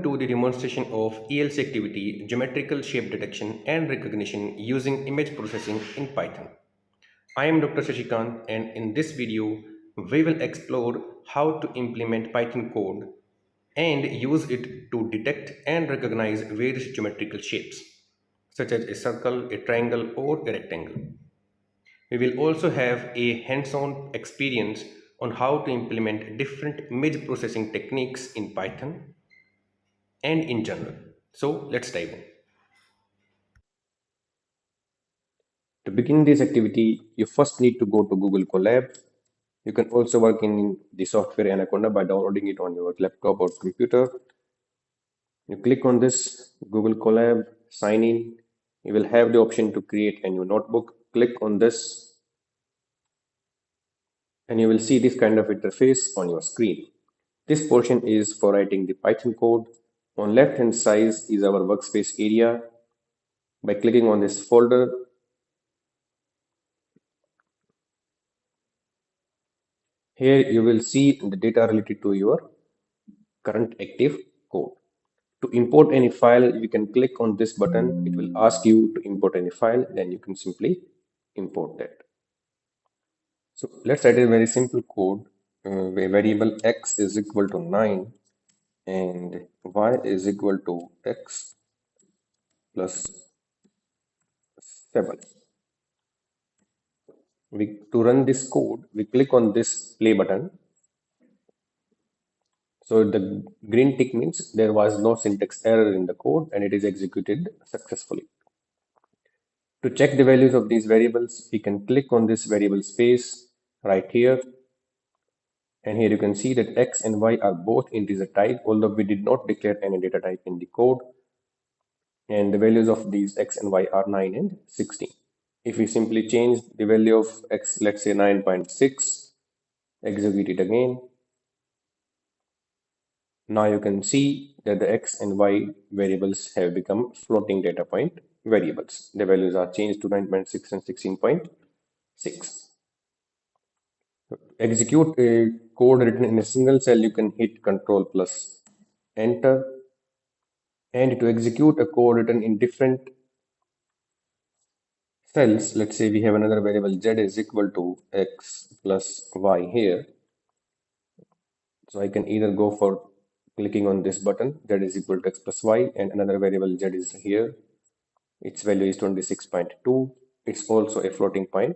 to the demonstration of ELC activity, geometrical shape detection and recognition using image processing in Python. I am Dr. Shashikant, and in this video, we will explore how to implement Python code and use it to detect and recognize various geometrical shapes, such as a circle, a triangle, or a rectangle. We will also have a hands-on experience on how to implement different image processing techniques in Python and in general. So let's dive in. To begin this activity, you first need to go to Google Colab. You can also work in the software Anaconda by downloading it on your laptop or computer. You click on this Google Colab, sign in. You will have the option to create a new notebook. Click on this and you will see this kind of interface on your screen. This portion is for writing the Python code. On left hand side is our workspace area. By clicking on this folder, here you will see the data related to your current active code. To import any file, you can click on this button. It will ask you to import any file, then you can simply import that. So let's write a very simple code where variable x is equal to 9 and y is equal to x plus 7. To run this code, we click on this play button. So the green tick means there was no syntax error in the code and it is executed successfully. To check the values of these variables, we can click on this variable space right here. And here you can see that x and y are both integer type, although we did not declare any data type in the code. And the values of these x and y are 9 and 16. If we simply change the value of x, let's say 9.6, execute it again. Now you can see that the x and y variables have become floating data point variables. The values are changed to 9.6 and 16.6. Execute a code written in a single cell, you can hit Control plus Enter. And to execute a code written in different cells, let's say we have another variable z is equal to x plus y here. So I can either go for clicking on this button, z is equal to x plus y, and another variable z is here. Its value is 26.2. It's also a floating point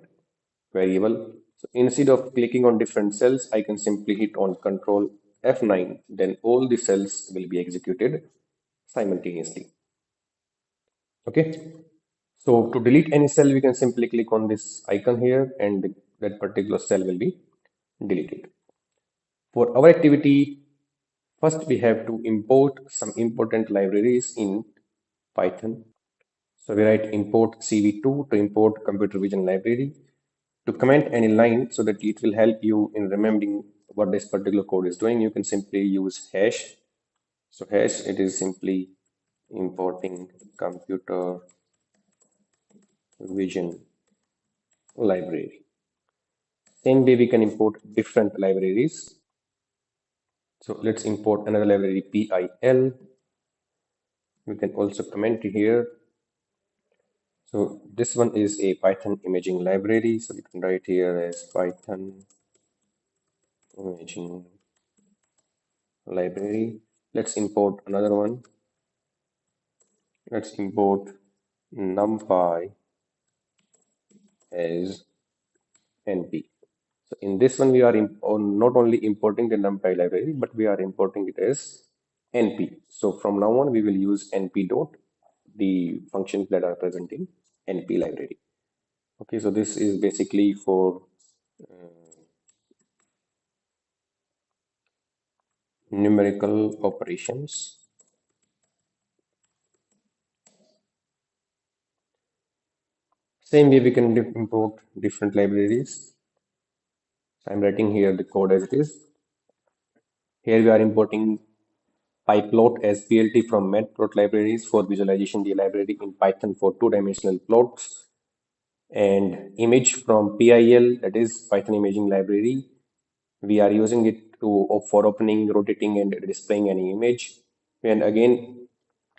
variable. So instead of clicking on different cells, I can simply hit on Control F9. Then all the cells will be executed simultaneously. Okay. So to delete any cell, we can simply click on this icon here and that particular cell will be deleted. For our activity, first we have to import some important libraries in Python. So we write import CV2 to import computer vision library. To comment any line so that it will help you in remembering what this particular code is doing, you can simply use hash. So hash, it is simply importing computer vision library. Same way we can import different libraries. So let's import another library PIL. We can also comment here. So this one is a Python imaging library. So we can write here as Python imaging library. Let's import another one. Let's import numpy as np. So in this one, we are not only importing the numpy library, but we are importing it as np. So from now on, we will use np dot the functions that are present in np library. Okay, so this is basically for numerical operations. Same way we can import different libraries. So I'm writing here the code as it is. Here we are importing PyPlot as PLT from matplot libraries for visualization the library in Python for two-dimensional plots, and image from PIL, that is Python imaging library. We are using it for opening, rotating, and displaying any image. And again,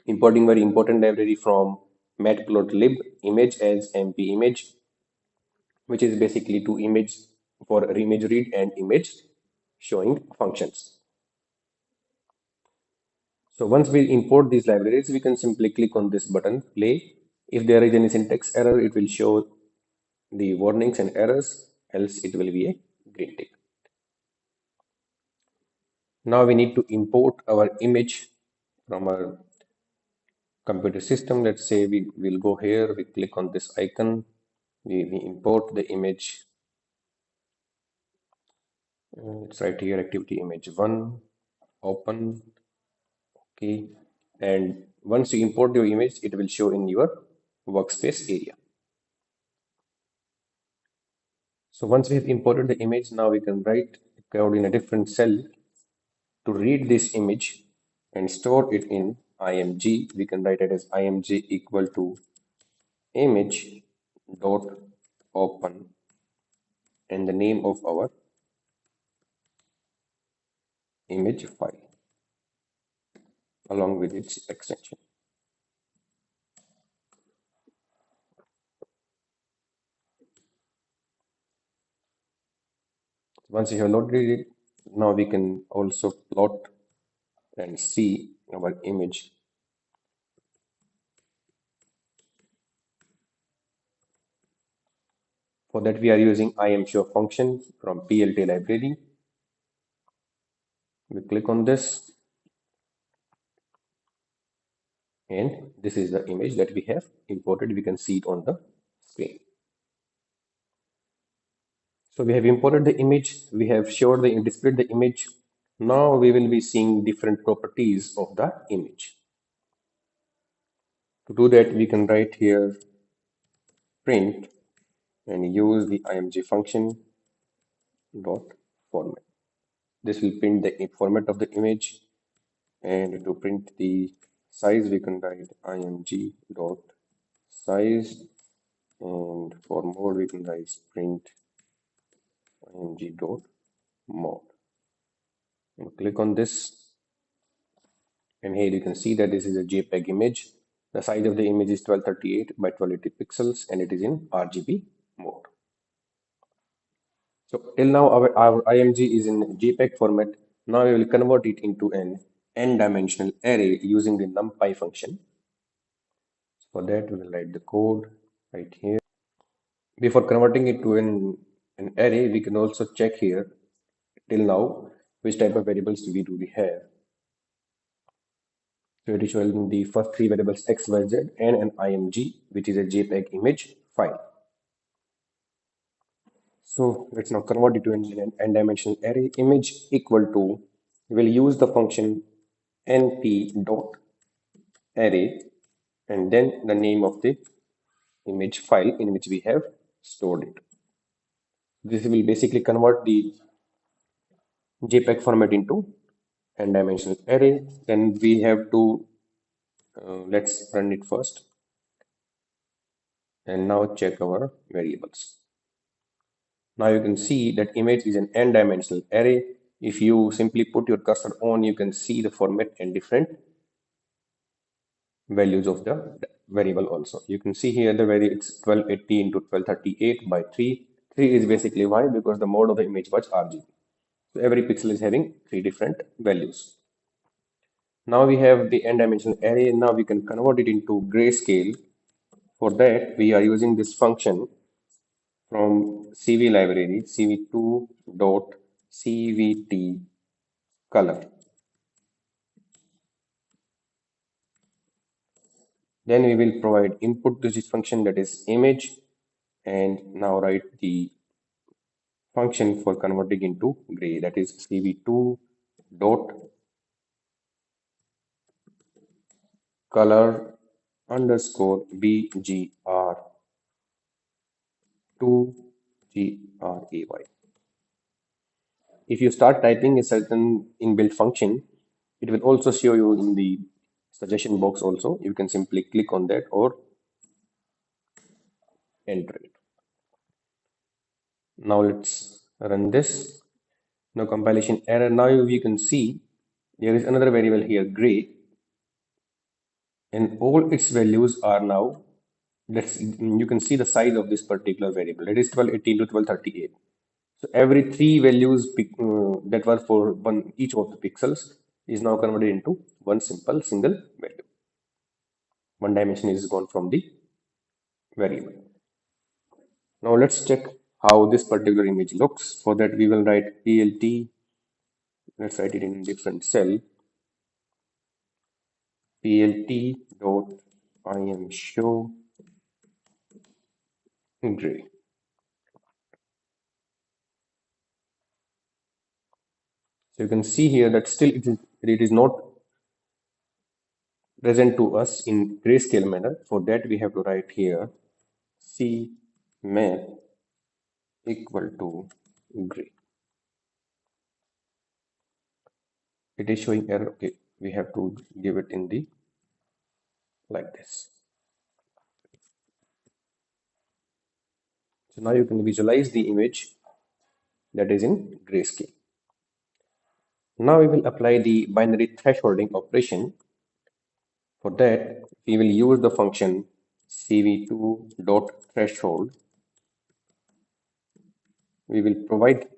importing very important library from matplotlib image as mp image, which is basically two image for image read and image showing functions. So once we import these libraries, we can simply click on this button, play. If there is any syntax error, it will show the warnings and errors, else it will be a green tick. Now we need to import our image from our computer system. Let's say we will go here, we click on this icon, we import the image. It's right here, activity image 1, open, okay. And once you import your image, it will show in your workspace area. So once we have imported the image, now we can write code in a different cell to read this image and store it in img. We can write it as img equal to image dot open and the name of our image file along with its extension. Once you have loaded it, now we can also plot and see our image. For that, we are using imshow function from plt library. We click on this, and this is the image that we have imported. We can see it on the screen. So we have imported the image, we have showed the displayed the image. Now we will be seeing different properties of the image. To do that, we can write here print and use the img function dot format. This will print the format of the image, and to print the size, we can write img dot size, and for mode, we can write print img dot mode. And click on this, and here you can see that this is a JPEG image. The size of the image is 1238 by 1280 pixels, and it is in RGB mode. So till now our IMG is in JPEG format. Now we will convert it into an n-dimensional array using the numpy function. For that, we will write the code right here. Before converting it to an array, we can also check here till now which type of variables do we have. So it is showing the first three variables x, y, z and an img, which is a JPEG image file. So let's now convert it to an n-dimensional array. Image equal to, we'll use the function np dot array and then the name of the image file in which we have stored it. This will basically convert the JPEG format into n-dimensional array. Then we have to let's run it first and now check our variables. Now you can see that image is an n-dimensional array. If you simply put your cursor on, you can see the format and different values of the variable also. You can see here the value, it's 1280 into 1238 by 3. 3 is basically why, because the mode of the image was RGB. So every pixel is having three different values. Now we have the n-dimensional array. Now we can convert it into grayscale. For that, we are using this function from CV library, cv2.cvt color. Then we will provide input to this function, that is image, and now write the function for converting into gray, that is cv2 dot color underscore bgr 2 gray. If you start typing a certain inbuilt function, it will also show you in the suggestion box also. You can simply click on that or enter it. Now let's run this. No compilation error. Now you can see there is another variable here, gray. and all its values are now, let's, you can see the size of this particular variable, that is 1218 to 1238. So every three values that were for one each of the pixels is now converted into one simple single value. One dimension is gone from the variable. Now let's check how this particular image looks. For that we will write plt, let's write it in a different cell, plt dot im show gray. So you can see here that still it is not present to us in grayscale manner. For that we have to write here c map equal to gray. It is showing error. Okay, we have to give it in the like this. So now you can visualize the image that is in grayscale. Now we will apply the binary thresholding operation. For that, we will use the function cv2.threshold. We will provide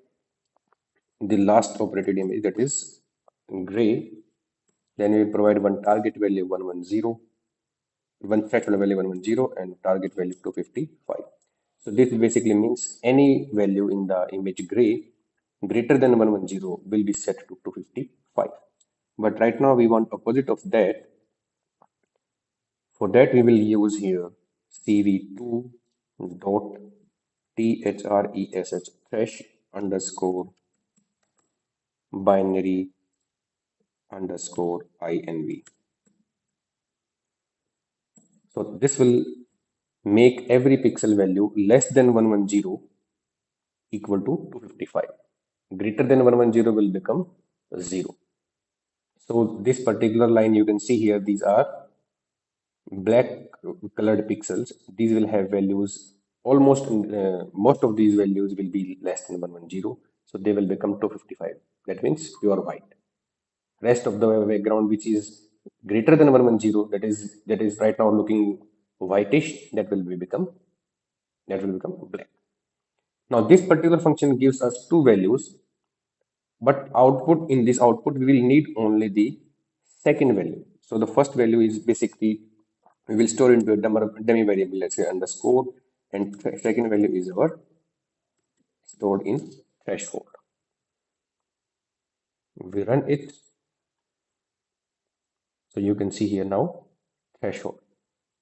the last operated image, that is gray. Then we will provide one target value 110, one threshold value 110, and target value 255. So this basically means any value in the image gray greater than 110 will be set to 255. But right now we want opposite of that. For that we will use here cv2 dot thresh thresh underscore binary underscore inv. So this will make every pixel value less than 110 equal to 255. Greater than 110 will become 0. So this particular line you can see here, these are black colored pixels. These will have values almost, most of these values will be less than 110. So they will become 255. That means pure white. Rest of the background which is greater than 110, that is right now looking whitish, that will become black. Now this particular function gives us two values, but output, in this output we will need only the second value. So the first value is basically we will store into a dummy variable, let's say underscore, and second value is our stored in threshold. We run it, so you can see here now threshold.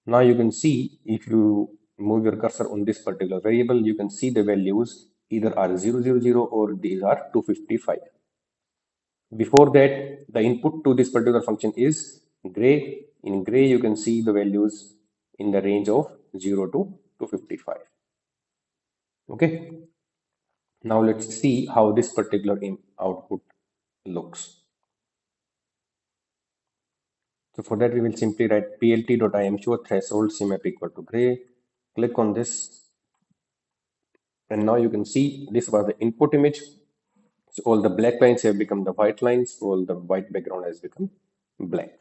Now you can see if you move your cursor on this particular variable, you can see the values either are 000 or these are 255. Before that, the input to this particular function is gray. In gray, you can see the values in the range of 0 to 255. Okay. Now let's see how this particular output looks. So for that, we will simply write plt.imshow threshold cmap equal to gray. Click on this. And now you can see this was the input image. So all the black lines have become the white lines. All the white background has become black.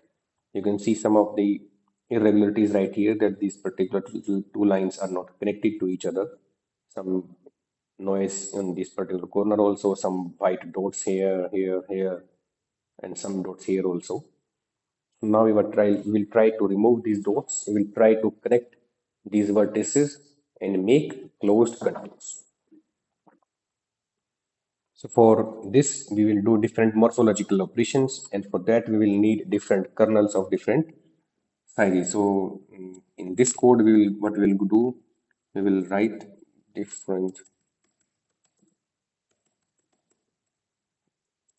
You can see some of the irregularities right here, that these particular two lines are not connected to each other. Some noise in this particular corner also, some white dots here, here, here, and some dots here also. Now we will try to remove these dots. We will try to connect these vertices and make closed contours. So for this, we will do different morphological operations, and for that we will need different kernels of different sizes. So in this code, what we will do, we will write different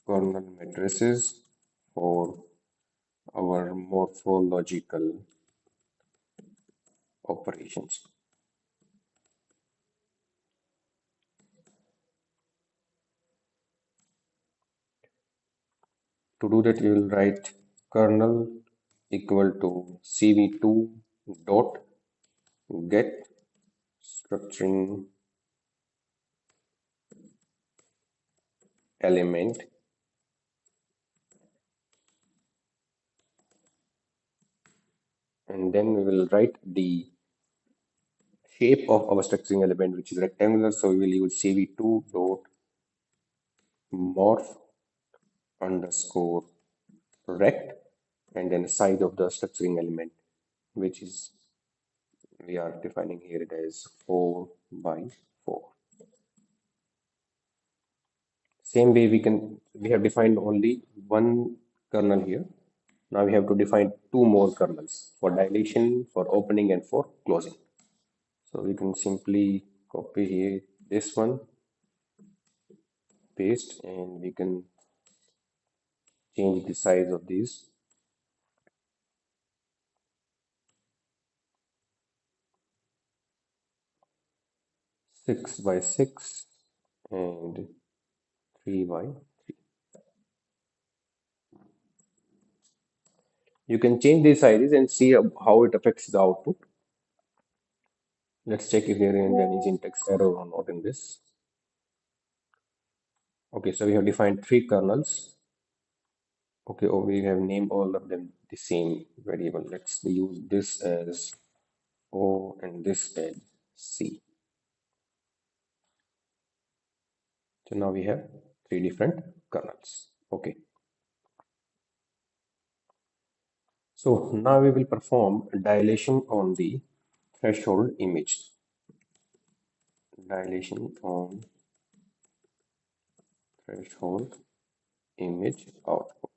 kernel matrices for our morphological operations. To do that, we will write kernel equal to cv2 dot get structuring element and then we will write the shape of our structuring element, which is rectangular. So we will use cv2 dot morph underscore rect, and then the size of the structuring element, which is we are defining here it as 4 by 4. Same way we have defined only one kernel here. Now we have to define two more kernels for dilation, for opening, and for closing. So we can simply copy here this one, paste, and we can change the size of these. 6 by 6 and 3 by 3. You can change these sizes and see how it affects the output. Let's check if there is any syntax error or not in this. Okay, so we have defined three kernels. Okay, or we have named all of them the same variable. Let's use this as O and this as C. So now we have three different kernels. Okay. So now we will perform dilation on the threshold image. Dilation on threshold image output.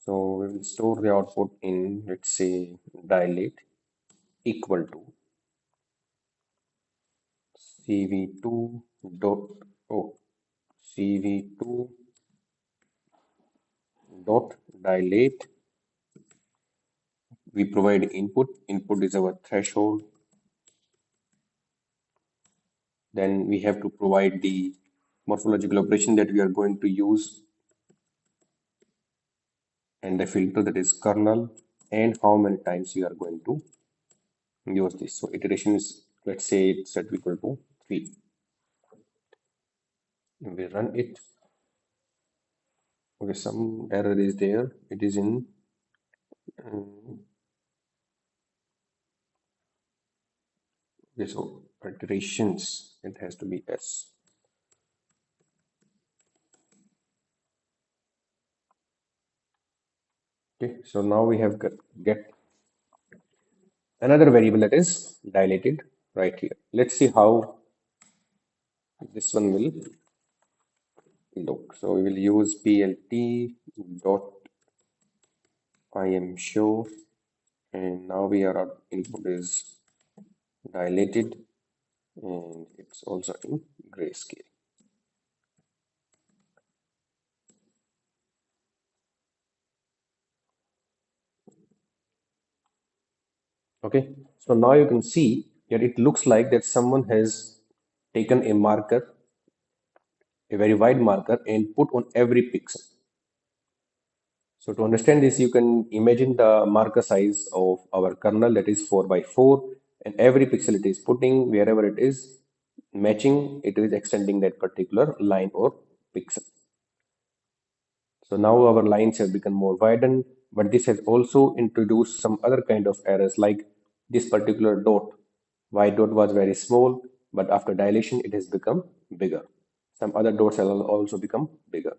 So we will store the output in, let's say, dilate equal to cv2 dot oh, cv2 dot dilate. We provide input. Input is our threshold. Then we have to provide the morphological operation that we are going to use and the filter, that is kernel, and how many times we are going to use this. So iteration is, let's say it's set equal to 3. We run it. Okay, some error is there. It is in okay, so iterations, it has to be S. Okay, so now we have get another variable that is dilated right here. Let's see how this one will look. So we will use plt dot im show, and now we are our input is dilated and it's also in grayscale. Okay, so now you can see that it looks like that someone has taken a marker, a very wide marker, and put on every pixel. So to understand this, you can imagine the marker size of our kernel, that is 4 by 4, and every pixel it is putting, wherever it is matching, it is extending that particular line or pixel. So now our lines have become more widened, but this has also introduced some other kind of errors, like this particular dot. White dot was very small, but after dilation, it has become bigger. Some other dots have also become bigger.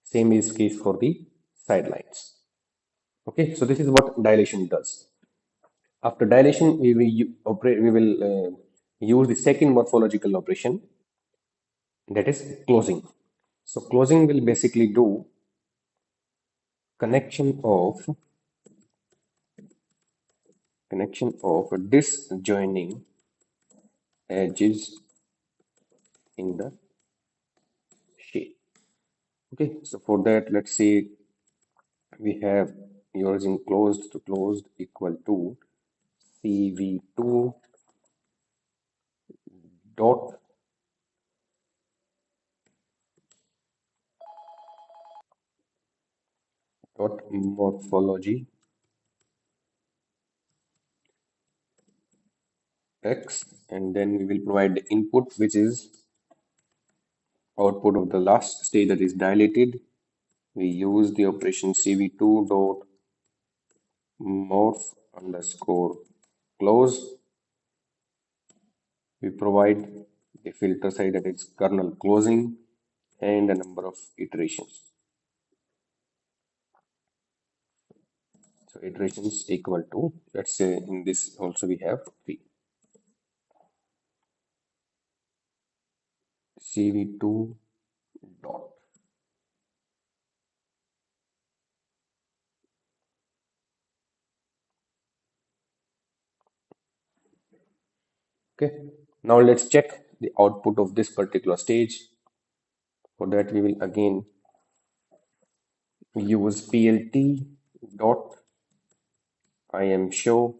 Same is case for the sidelines. Okay, so this is what dilation does. After dilation, we will use the second morphological operation, that is closing. So closing will basically do connection of disjoining edges in the shape. Okay, so for that, let's say we have using closed to closed equal to cv2 dot morphology x, and then we will provide the input, which is output of the last stage that is dilated, we use the operation cv2 dot morph underscore close. We provide the filter size that is kernel closing and a number of iterations. So iterations equal to, let's say in this also we have 3. cv2 dot. Okay. Now let's check the output of this particular stage. For that we will again use plt dot im show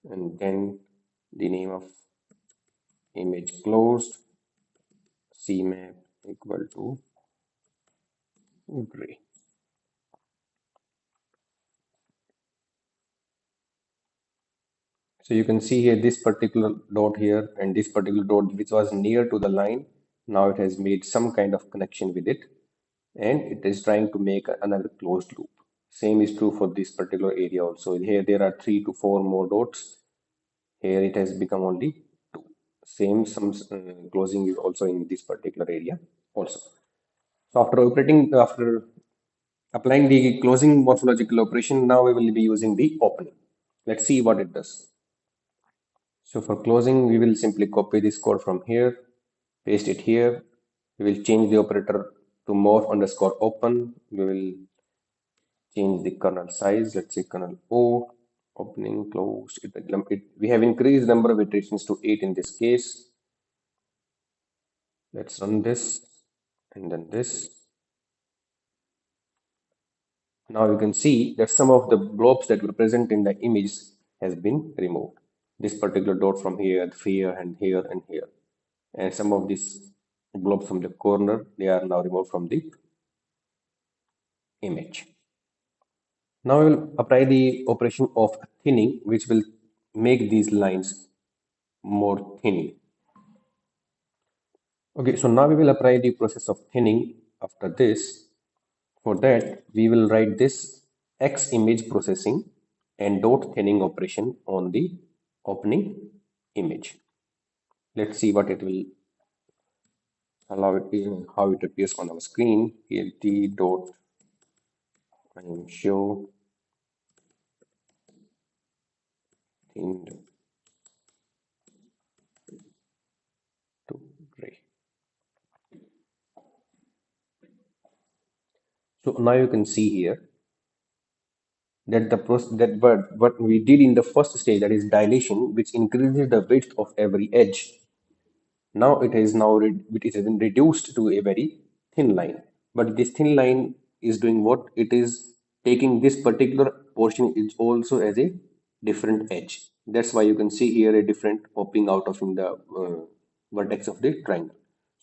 and then the name of image closed cmap equal to gray. So you can see here this particular dot here and this particular dot which was near to the line. Now it has made some kind of connection with it and it is trying to make another closed loop. Same is true for this particular area also. Here there are 3 to 4 more dots. Here it has become only 2. Same some closing is also in this particular area also. So after applying the closing morphological operation, now we will be using the opening. Let's see what it does. So for closing, we will simply copy this code from here, paste it here. We will change the operator to morph underscore open. We will change the kernel size. Let's say kernel O, opening, closed. We have increased the number of iterations to 8 in this case. Let's run this and then this. Now you can see that some of the blobs that were present in the image has been removed. This particular dot from here, and here and here. And some of these blobs from the corner, they are now removed from the image. Now we will apply the operation of thinning, which will make these lines more thinning. Okay, so now we will apply the process of thinning. After this, for that, we will write this X image processing and dot thinning operation on the opening image. Let's see what it will allow it how it appears on our screen. Plt dot show thinned to gray. So now you can see here that the process that what we did in the first stage, that is dilation, which increases the width of every edge. Now it is it has been reduced to a very thin line. But this thin line is doing what? It is taking this particular portion is also as a different edge. That's why you can see here a different popping out of in the vertex of the triangle.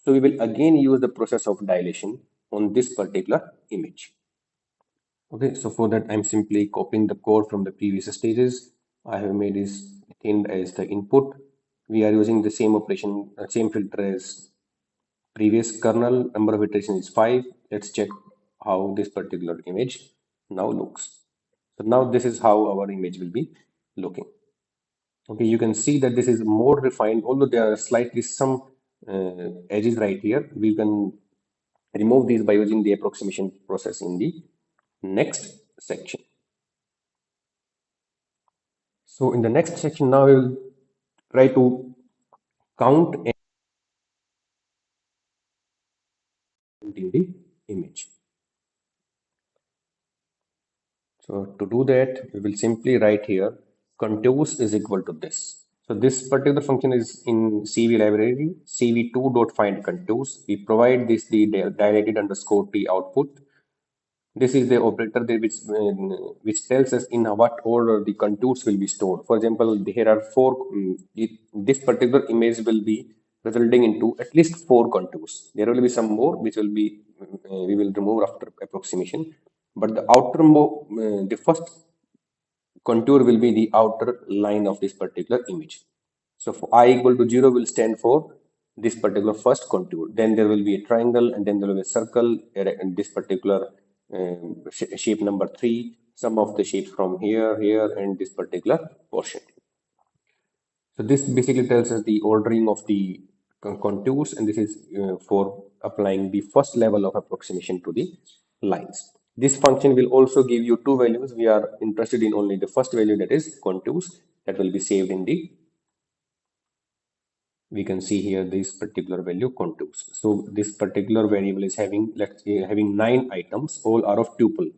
So we will again use the process of dilation on this particular image. Okay, so for that I'm simply copying the code from the previous stages. I have made this thinned as the input. We are using the same operation, same filter as previous kernel. Number of iterations is 5. Let's check how this particular image now looks. So now this is how our image will be looking. Okay, you can see that this is more refined, although there are slightly some edges right here. We can remove these by using the approximation process in the next section. So in the next section now we will try to count in the image. So to do that, we will simply write here contours is equal to this. So this particular function is in CV library, cv2.find contours. We provide this the dilated underscore t output. This is the operator which tells us in what order the contours will be stored. For example, here are four. This particular image will be resulting into at least 4 contours. There will be some more which will be we will remove after approximation. But the the first contour will be the outer line of this particular image. So for I equal to 0 will stand for this particular first contour. Then there will be a triangle, and then there will be a circle, and this particular shape number 3, some of the shapes from here, here, and this particular portion. So this basically tells us the ordering of the contours, and this is for applying the first level of approximation to the lines. This function will also give you two values. We are interested in only the first value, that is contours, that will be saved in the, we can see here this particular value contours. So this particular variable is having, let's say, having 9 items, all are of tuple.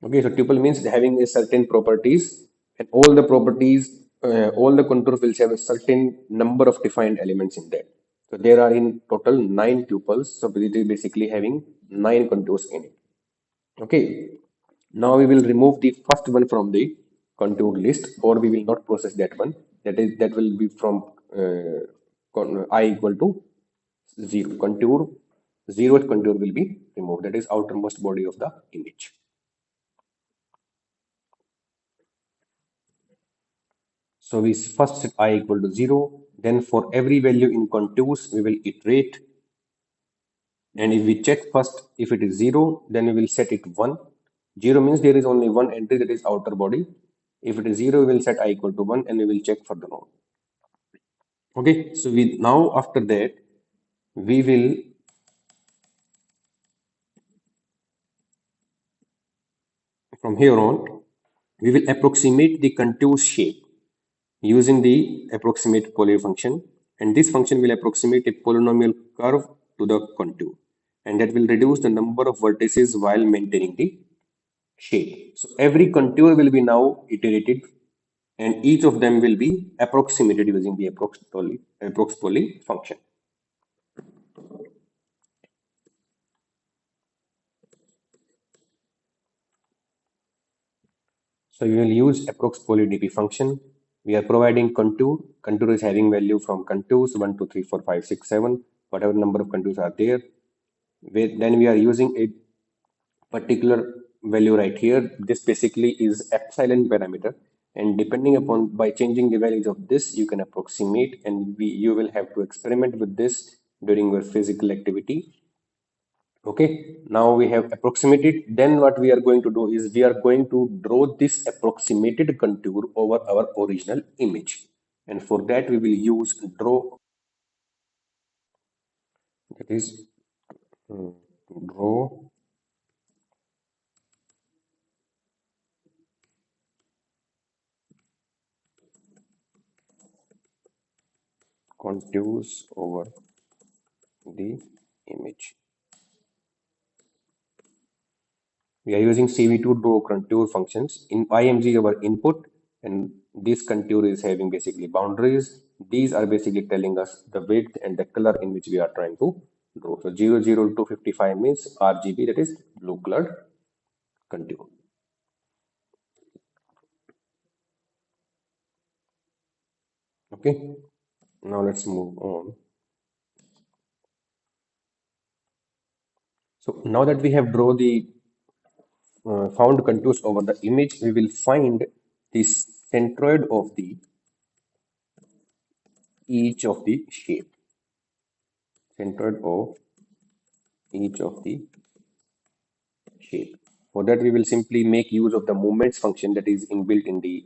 Okay, so tuple means having a certain properties, and all the properties, all the contours will have a certain number of defined elements in that. So there are in total 9 tuples. So it is basically having 9 contours in it. Okay, now we will remove the first one from the contour list, or we will not process that one. That will be from I equal to 0. Contour, zeroth contour will be removed. That is outermost body of the image. So we first set I equal to 0. Then for every value in contours, we will iterate. And if we check first, if it is 0, then we will set it 1. 0 means there is only one entry, that is outer body. If it is 0, we will set I equal to 1, and we will check for the node. Okay, so we now after that, we will, from here on, we will approximate the contour shape using the approximate polar function, and this function will approximate a polynomial curve to the contour, and that will reduce the number of vertices while maintaining the shape. So every contour will be now iterated, and each of them will be approximated using the approx poly function. So we will use approx poly dp function. We are providing contour. Contour is having value from contours 1, 2, 3, 4, 5, 6, 7, whatever number of contours are there. Then we are using a particular value right here. This basically is epsilon parameter, and depending upon, by changing the values of this, you can approximate, and you will have to experiment with this during your physical activity. Okay, now we have approximated. Then what we are going to do is we are going to draw this approximated contour over our original image. And for that we will use draw, that is uh, draw contours over the image. We are using CV to draw contour functions. In IMG, our input, and this contour is having basically boundaries. These are basically telling us the width and the color in which we are trying to draw. So 00 to 55 means RGB, that is blue colored contour. Okay, now let's move on. So now that we have drawn the found contours over the image, we will find the centroid of the each of the shape. Centroid of each of the shape. For that, we will simply make use of the moments function that is inbuilt in the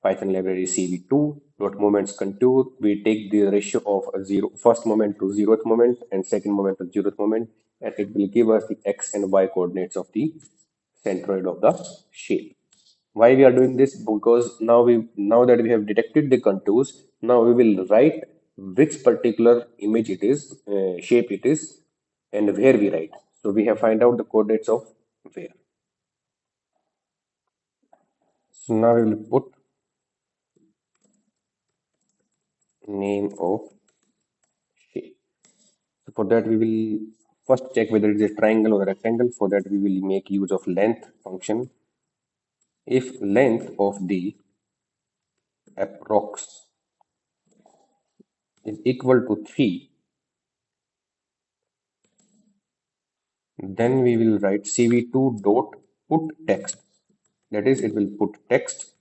Python library CV2 dot moments contour. We take the ratio of a first moment to 0th moment and second moment to 0th moment, and it will give us the x and y coordinates of the centroid of the shape. Why we are doing this? Because now that we have detected the contours, now we will write which particular image it is, shape it is, and where we write. So we have find out the coordinates of where. So now we will put name of shape. So for that we will first check whether it is a triangle or a rectangle. For that we will make use of length function. If length of the approx is equal to 3, then we will write cv2 dot put text. That is, it will put text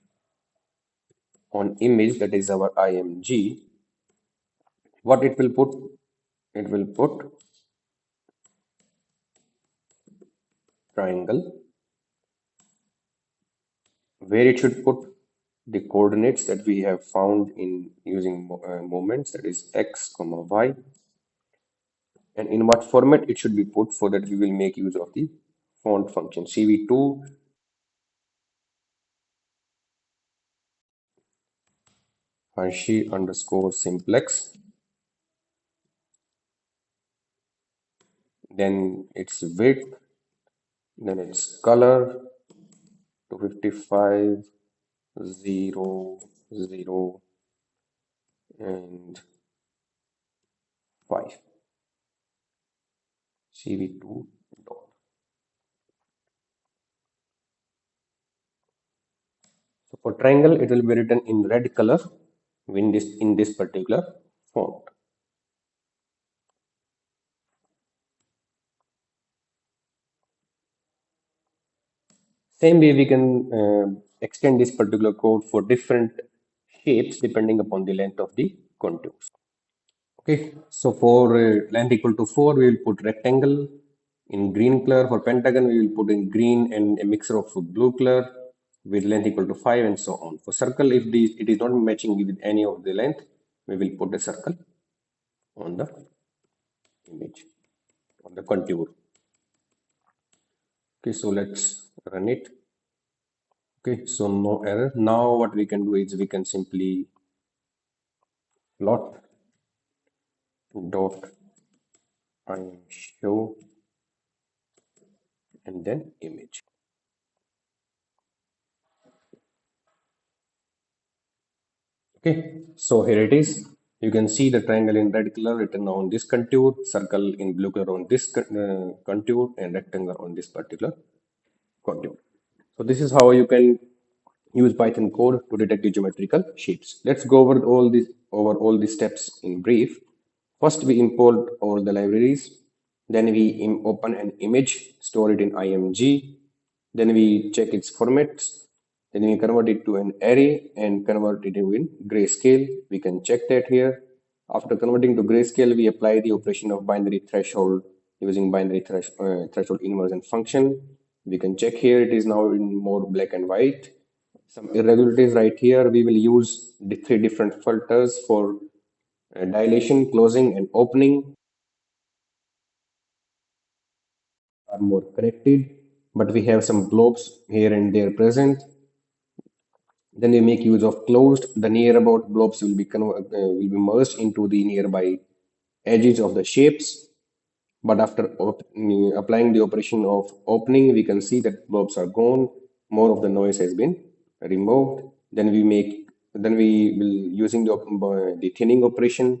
on image, that is our img. What it will put? it will put triangle, where it should put the coordinates that we have found in using moments, that is x comma y, and in what format it should be put, for that we will make use of the font function cv2 Hershey underscore simplex, then its width, then its color, 255 0 0 and 5 cv2 dot. So for triangle it will be written in red color in this particular font. Same way we can extend this particular code for different shapes depending upon the length of the contours. Okay, so for length equal to 4, we will put rectangle in green color. For pentagon, we will put in green and a mixture of blue color with length equal to 5 and so on. For circle, if it is not matching with any of the length, we will put a circle on the image, on the contour. Okay, so let's run it. Okay, so no error. Now what we can do is we can simply plot dot I'm show and then image. Okay, so here it is. You can see the triangle in red color written on this contour, circle in blue color on this contour, and rectangle on this particular contour. So this is how you can use Python code to detect the geometrical shapes. Let's go over all these steps in brief. First, we import all the libraries. Then we open an image, store it in img. Then we check its formats. Then we convert it to an array and convert it in grayscale. We can check that here. After converting to grayscale, we apply the operation of binary threshold using threshold inversion function. We can check here, it is now in more black and white. Some irregularities right here. We will use the three different filters for dilation, closing, and opening are more corrected, but we have some blobs here and there present. Then we make use of closed. The near about blobs will be merged into the nearby edges of the shapes. But after applying the operation of opening, we can see that blobs are gone. More of the noise has been removed. Then we will using the thinning operation.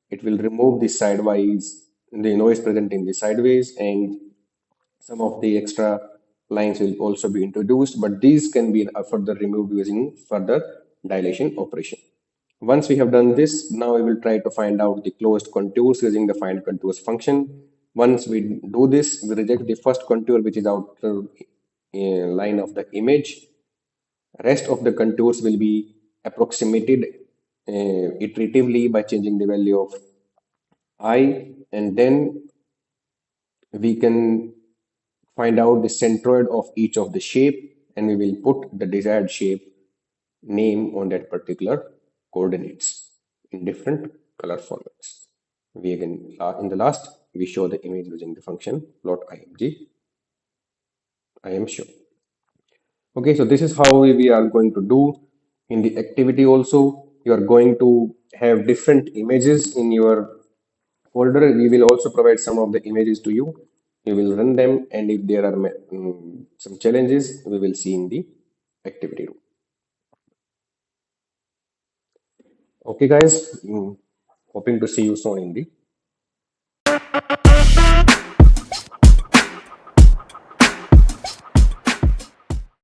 It will remove the sidewise, the noise present in the sideways, and some of the extra lines will also be introduced, but these can be further removed using further dilation operation. Once we have done this, now we will try to find out the closed contours using the find contours function. Once we do this, we reject the first contour, which is outer line of the image. Rest of the contours will be approximated iteratively by changing the value of I, and then we can find out the centroid of each of the shape, and we will put the desired shape name on that particular coordinates in different color formats. We again in the last we show the image using the function plot img I am sure. Okay, so this is how we are going to do in the activity. Also, you are going to have different images in your folder. We will also provide some of the images to you. We will run them, and if there are some challenges, we will see in the activity room. Okay, guys, hoping to see you soon in the